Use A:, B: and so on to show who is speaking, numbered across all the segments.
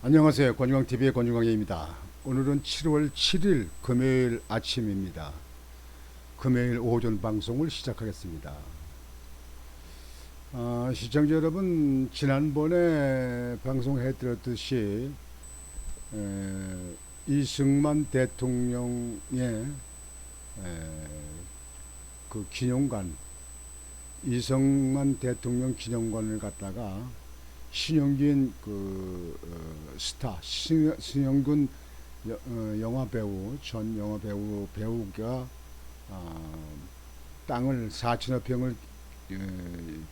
A: 안녕하세요. 권중광TV의 권중광입니다. 오늘은 7월 7일 금요일 아침입니다. 금요일 오전 방송을 시작하겠습니다. 시청자 여러분, 지난번에 방송해드렸듯이 이승만 대통령의 그 기념관, 이승만 대통령 기념관을 갖다가 신영균 스타 신영균 영화 배우 전 영화 배우가 땅을 4천여 평을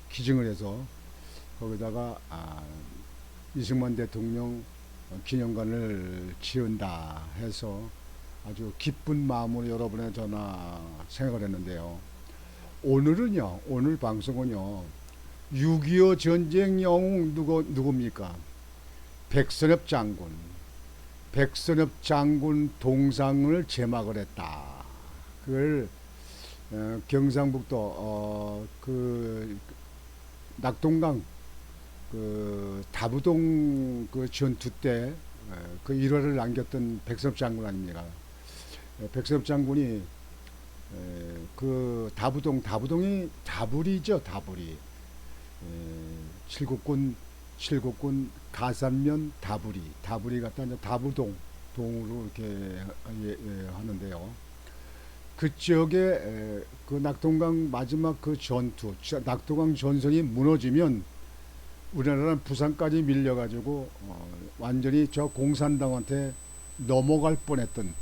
A: 기증을 해서 거기다가 이승만 대통령 기념관을 지은다 해서 아주 기쁜 마음으로 여러분의 전화 생각을 했는데요. 오늘 방송은요, 6.25 전쟁 영웅 누굽니까? 백선엽 장군 동상을 제막을 했다. 그걸 경상북도 그 낙동강 그 다부동 그 전투 때 그 일화를 남겼던 백선엽 장군 아닙니까? 백선엽 장군이 그 다부동이 다부리죠, 다부리. 칠곡군 가산면 다부리 갖다 이제 다부동 동으로 이렇게 하는데요. 그쪽에 그 낙동강 마지막 그 전투, 낙동강 전선이 무너지면 우리나라는 부산까지 밀려가지고 완전히 저 공산당한테 넘어갈 뻔했던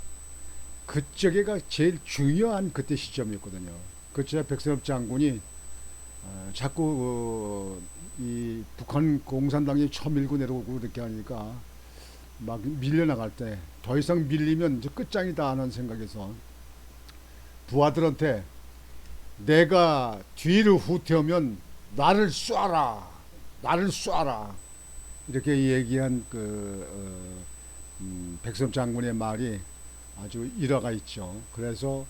A: 그쪽에가 제일 중요한 그때 시점이었거든요. 그때 백선엽 장군이 자꾸 이 북한 공산당이 쳐밀고 내려오고 이렇게 하니까 막 밀려나갈 때 더 이상 밀리면 이제 끝장이다 하는 생각에서 부하들한테 내가 뒤를 후퇴하면 나를 쏴라 이렇게 얘기한 백섬 장군의 말이 아주 일화가 있죠. 그래서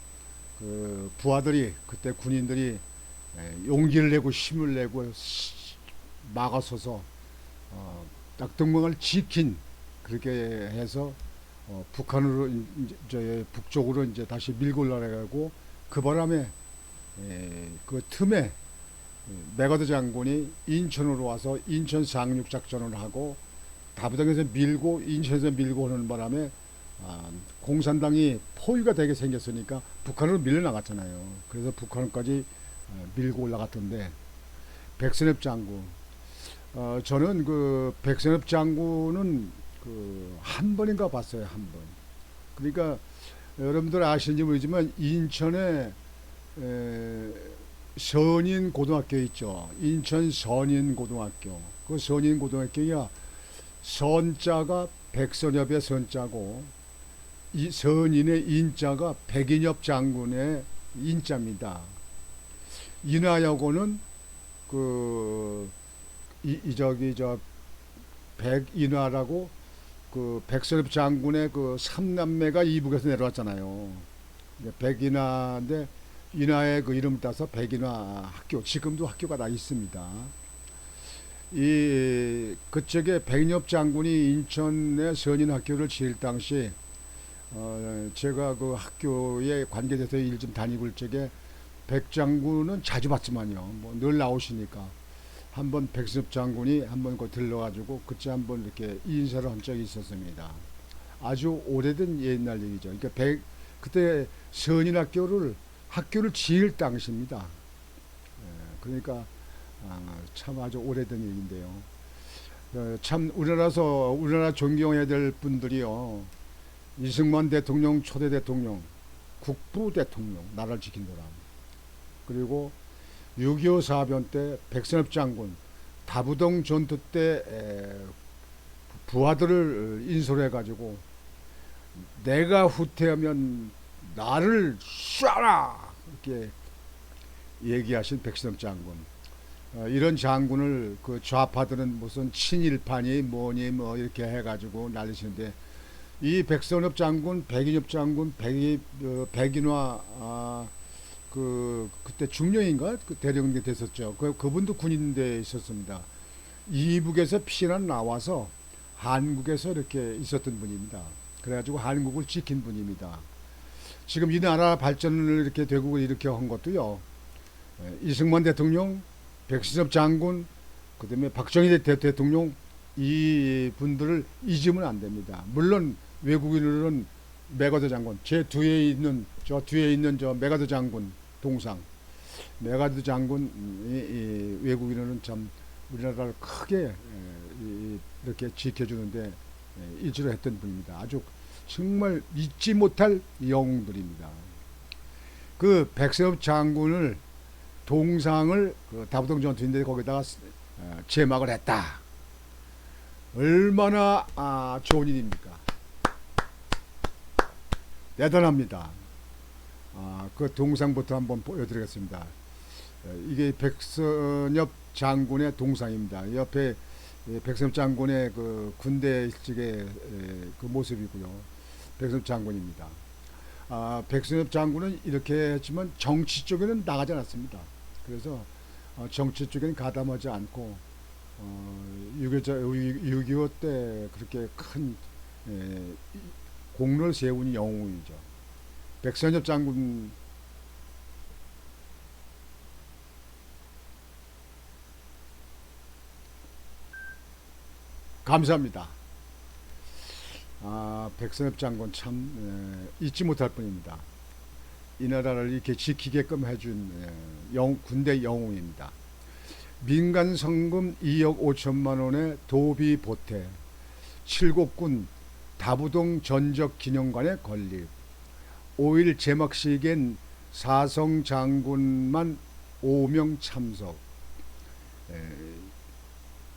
A: 그 부하들이 그때 군인들이 용기를 내고 힘을 내고 막아서서 낙동강을 지킨, 그렇게 해서 북한으로 이제 북쪽으로 이제 다시 밀고 올라가고, 그 바람에 그 틈에 메가드 장군이 인천으로 와서 인천 상륙 작전을 하고 다부동에서 밀고 인천에서 밀고 오는 바람에 공산당이 포위가 되게 생겼으니까 북한으로 밀려나갔잖아요. 그래서 북한까지 밀고 올라갔던데, 백선엽 장군, 저는 그 백선엽 장군은 그 한 번인가 봤어요, 한 번. 그러니까 여러분들 아시는지 모르지만 인천에 선인 고등학교 있죠. 인천 선인 고등학교. 그 선인 고등학교가 선자가 백선엽의 선자고 이 선인의 인자가 백인엽 장군의 인자입니다. 인하여고는 저 백인하라고 그 백선엽 장군의 그 삼남매가 이북에서 내려왔잖아요. 백인하인데 인하의 그 이름을 따서 백인하 학교, 지금도 학교가 다 있습니다. 이 그쪽에 백인엽 장군이 인천의 선인 학교를 지을 당시 제가 그 학교에 관계돼서 일 좀 다니고 일 적에 백 장군은 자주 봤지만요, 뭐 늘 나오시니까 한번 백섭 장군이 한번 그 들러가지고 그때 한번 이렇게 인사를 한 적이 있었습니다. 아주 오래된 옛날 얘기죠. 그러니까 그때 학교를 지을 당시입니다. 그러니까 참 아주 오래된 얘기인데요. 참 우리나라 존경해야 될 분들이요, 이승만 대통령, 초대 대통령, 국부 대통령, 나라를 지킨 사람, 그리고 6.25 사변 때 백선엽 장군, 다부동 전투 때 부하들을 인솔해 가지고 내가 후퇴하면 나를 쏴라 이렇게 얘기하신 백선엽 장군. 이런 장군을 그 좌파들은 무슨 친일파니 뭐니 뭐 이렇게 해가지고 날리시는데, 이 백선엽 장군, 백인엽 장군, 백인화 그때 중령인가 그 대령이 됐었죠. 그분도 군인대 있었습니다. 이북에서 피난 나와서 한국에서 이렇게 있었던 분입니다. 그래가지고 한국을 지킨 분입니다. 지금 이 나라 발전을 이렇게 되고 이렇게 한 것도요. 이승만 대통령, 백신엽 장군, 그다음에 박정희 대통령 이 분들을 잊으면 안 됩니다. 물론 외국인으로는 메가더 장군, 제 뒤에 있는 저 메가더 장군 동상, 메가더 장군 이 외국인으로는 참 우리나라를 크게 이렇게 지켜주는데 일조를 했던 분입니다. 아주 정말 잊지 못할 영웅들입니다. 그 백선엽 장군을 동상을 그 다부동 전투인데 거기다가 제막을 했다. 얼마나 좋은 일입니까? 대단합니다. 그 동상부터 한번 보여드리겠습니다. 이게 백선엽 장군의 동상입니다. 옆에 백선엽 장군의 그 군대 일찍의 그 모습이고요. 백선엽 장군입니다. 백선엽 장군은 이렇게 했지만 정치 쪽에는 나가지 않았습니다. 그래서 정치 쪽에는 가담하지 않고 6.25 때 그렇게 큰 공로를 세운 영웅이죠. 백선엽 장군 감사합니다. 백선엽 장군 참 잊지 못할 뿐입니다. 이 나라를 이렇게 지키게끔 해준 군대 영웅입니다. 민간 성금 2억 5천만 원의 도비 보태, 칠곡군 다부동 전적 기념관의 건립, 5일 제막식엔 사성 장군만 5명 참석,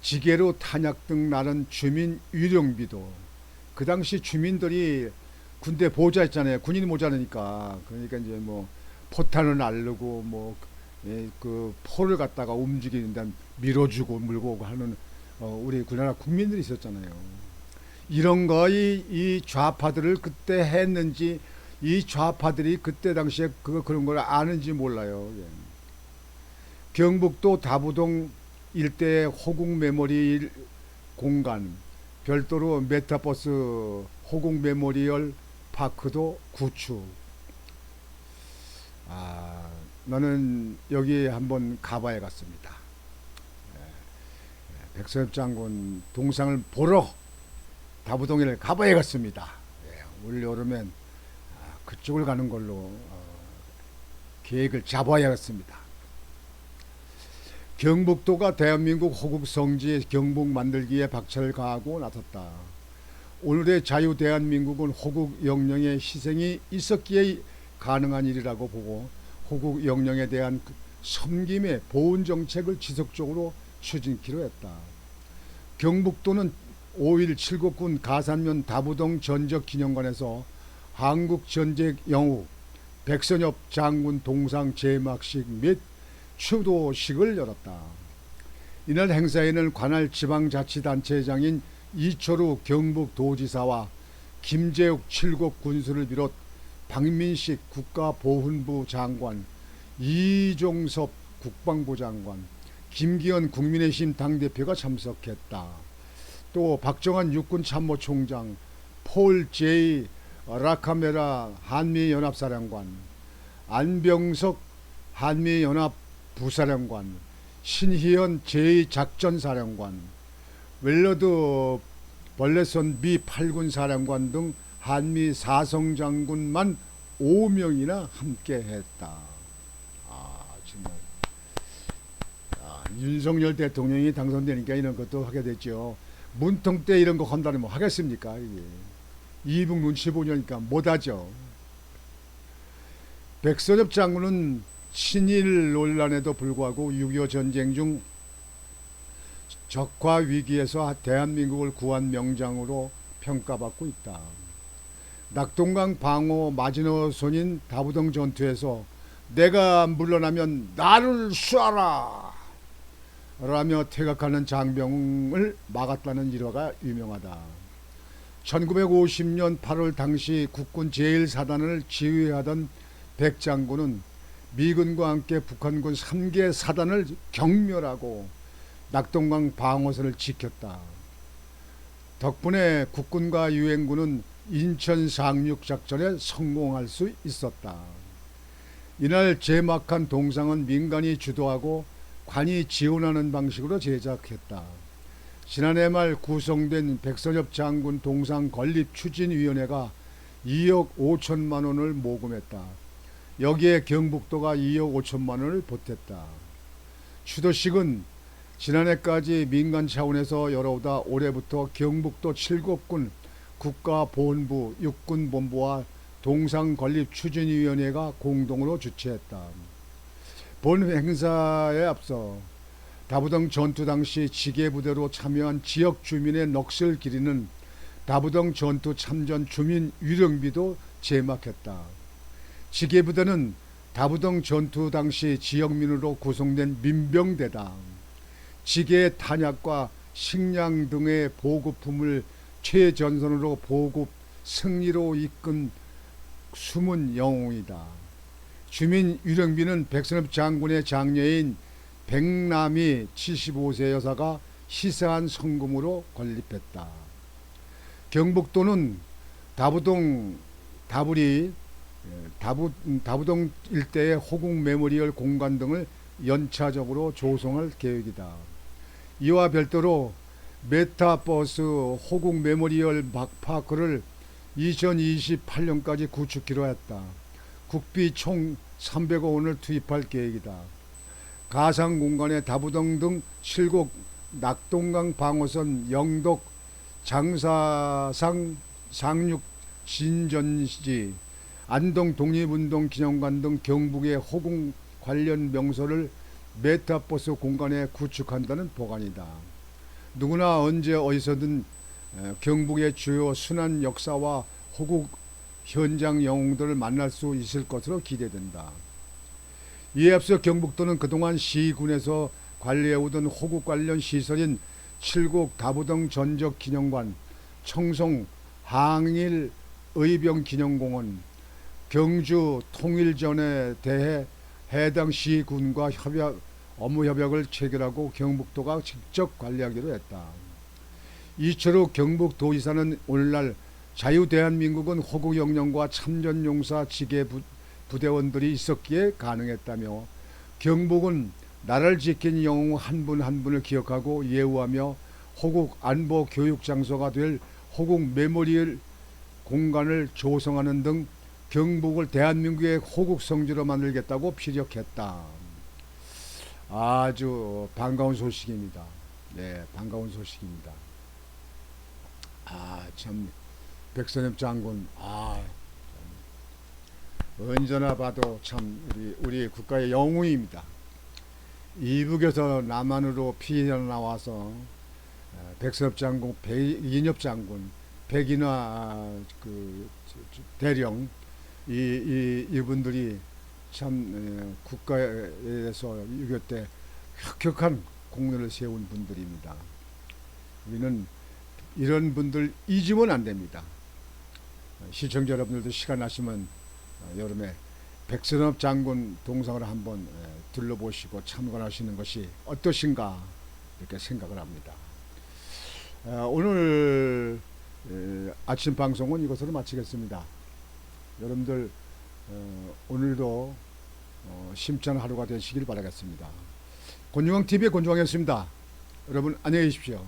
A: 지게로 탄약 등 나는 주민 유령비도, 그 당시 주민들이 군대 보호자였잖아요. 군인이 모자라니까. 그러니까 이제 뭐 포탄을 날르고 뭐 그 포를 갖다가 움직이는데 밀어주고 물고 하는 우리 우리나라 국민들이 있었잖아요. 이런 거이 이 좌파들을 그때 했는지 이 좌파들이 그때 당시에 그런 걸 아는지 몰라요. 예. 경북도 다부동 일대 호국 메모리 공간, 별도로 메타버스 호국 메모리얼 파크도 구축. 나는 여기 한번 가봐야겠습니다. 백선엽 장군 동상을 보러 다부동에 가봐야겠습니다. 올 여름엔 그쪽을 가는 걸로 계획을 잡아야겠습니다. 경북도가 대한민국 호국 성지 경북 만들기에 박차를 가하고 나섰다. 오늘의 자유 대한민국은 호국 영령의 희생이 있었기에 가능한 일이라고 보고 호국 영령에 대한 섬김의 보훈 정책을 지속적으로 추진키로 했다. 경북도는 5일 칠곡군 가산면 다부동 전적 기념관에서 한국 전쟁 영웅 백선엽 장군 동상 제막식 및 추도식을 열었다. 이날 행사에는 관할 지방자치단체장인 이철우 경북도지사와 김재욱 칠곡 군수를 비롯 박민식 국가보훈부 장관, 이종섭 국방부 장관, 김기현 국민의힘 당대표가 참석했다. 또 박정환 육군참모총장, 폴 제이 라카메라 한미연합사령관, 안병석 한미연합부사령관, 신희연 제2작전사령관, 웰러드 벌레선 미 8군 사령관 등 한미 사성장군만 5명이나 함께했다. 정말 윤석열 대통령이 당선되니까 이런 것도 하게 됐죠. 문통 때 이런 거 한다면 뭐 하겠습니까? 이게 이북 눈치 보려니까 못하죠. 백선엽 장군은 친일 논란에도 불구하고 6.25 전쟁 중 적화 위기에서 대한민국을 구한 명장으로 평가받고 있다. 낙동강 방어 마지노선인 다부동 전투에서 내가 물러나면 나를 쏴라 라며 퇴각하는 장병을 막았다는 일화가 유명하다. 1950년 8월 당시 국군 제1사단을 지휘하던 백 장군은 미군과 함께 북한군 3개 사단을 경멸하고 낙동강 방어선을 지켰다. 덕분에 국군과 유엔군은 인천 상륙 작전에 성공할 수 있었다. 이날 제막한 동상은 민간이 주도하고 관이 지원하는 방식으로 제작했다. 지난해 말 구성된 백선엽 장군 동상 건립 추진위원회가 2억 5천만 원을 모금했다. 여기에 경북도가 2억 5천만 원을 보탰다. 추도식은 지난해까지 민간 차원에서 열어오다 올해부터 경북도 7곳군 국가보훈부, 육군본부와 동상건립추진위원회가 공동으로 주최했다. 본 행사에 앞서 다부동 전투 당시 지게부대로 참여한 지역 주민의 넋을 기리는 다부동 전투 참전 주민 위령비도 제막했다. 지게부대는 다부동 전투 당시 지역민으로 구성된 민병대다. 지게의 탄약과 식량 등의 보급품을 최전선으로 보급 승리로 이끈 숨은 영웅이다. 주민 유령비는 백선엽 장군의 장녀인 백남이 75세 여사가 희생한 성금으로 건립했다. 경북도는 다부동 일대의 호국 메모리얼 공간 등을 연차적으로 조성할 계획이다. 이와 별도로 메타버스 호국 메모리얼 파크를 2028년까지 구축키로 했다. 국비 총 300억 원을 투입할 계획이다. 가상 공간에 다부동 등 7곳 낙동강 방어선 영덕 장사상 상륙 진전지 안동 독립운동 기념관 등 경북의 호국 관련 명소를 메타버스 공간에 구축한다는 보관이다. 누구나 언제 어디서든 경북의 주요 순환 역사와 호국 현장 영웅들을 만날 수 있을 것으로 기대된다. 이에 앞서 경북도는 그동안 시군에서 관리해오던 호국 관련 시설인 칠곡 다부동 전적기념관, 청송 항일 의병기념공원, 경주 통일전에 대해 해당 시군과 업무 협약을 체결하고 경북도가 직접 관리하기로 했다. 이철우 경북도지사는 오늘날 자유대한민국은 호국 영령과 참전용사 지계 부대원들이 있었기에 가능했다며 경북은 나라를 지킨 영웅 한 분 한 분을 기억하고 예우하며 호국 안보 교육 장소가 될 호국 메모리얼 공간을 조성하는 등 경북을 대한민국의 호국 성지로 만들겠다고 피력했다. 아주 반가운 소식입니다. 네, 반가운 소식입니다. 참 백선엽 장군, 언제나 봐도 참 우리 국가의 영웅입니다. 이북에서 남한으로 피어나와서 백선엽 장군, 이인엽 장군, 백인화 대령 이분들이 참 국가에서 6.25 때 혁혁한 공로를 세운 분들입니다. 우리는 이런 분들 잊으면 안 됩니다. 시청자 여러분들도 시간 나시면 여름에 백선엽 장군 동상을 한번 둘러보시고 참관하시는 것이 어떠신가 이렇게 생각을 합니다. 오늘 아침 방송은 이것으로 마치겠습니다. 여러분들 오늘도 심찬 하루가 되시길 바라겠습니다. 권중왕TV의 권중왕이었습니다. 여러분 안녕히 계십시오.